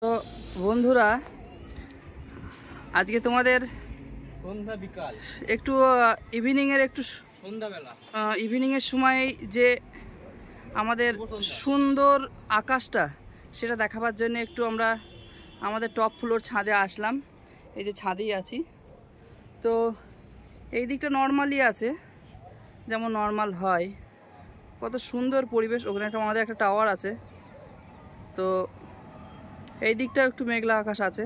তো বন্ধুরা, আজকে তোমাদের সন্ধ্যা বিকাল একটু ইভিনিংয়ের সন্ধ্যাবেলা ইভিনিংয়ের সময় যে আমাদের সুন্দর আকাশটা সেটা দেখাবার জন্য একটু আমরা আমাদের টপ ফ্লোর ছাদে আসলাম। এই যে ছাদেই আছি, তো এই দিকটা নর্মালি আছে, যেমন নর্মাল হয়। কত সুন্দর পরিবেশ। ওখানে আমাদের একটা টাওয়ার আছে, তো এই দিকটা একটু মেঘলা আকাশ আছে।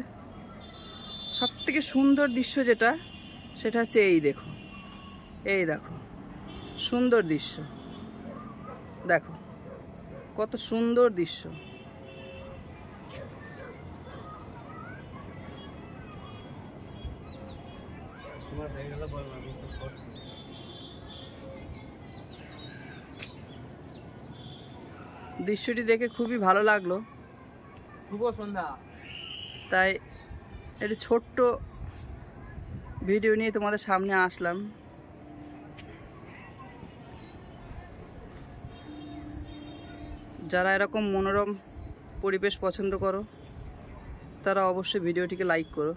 সবথেকে সুন্দর দৃশ্য যেটা, সেটা হচ্ছে এই দেখো, এই দেখো সুন্দর দৃশ্য, দেখো কত সুন্দর দৃশ্য। দৃশ্যটি দেখে খুবই ভালো লাগলো। শুভ সন্ধ্যা। তাই একটু ছোট্ট ভিডিও নিয়ে তোমাদের সামনে আসলাম। যারা এরকম মনোরম পরিবেশ পছন্দ করো, তারা অবশ্যই ভিডিওটিকে লাইক করো।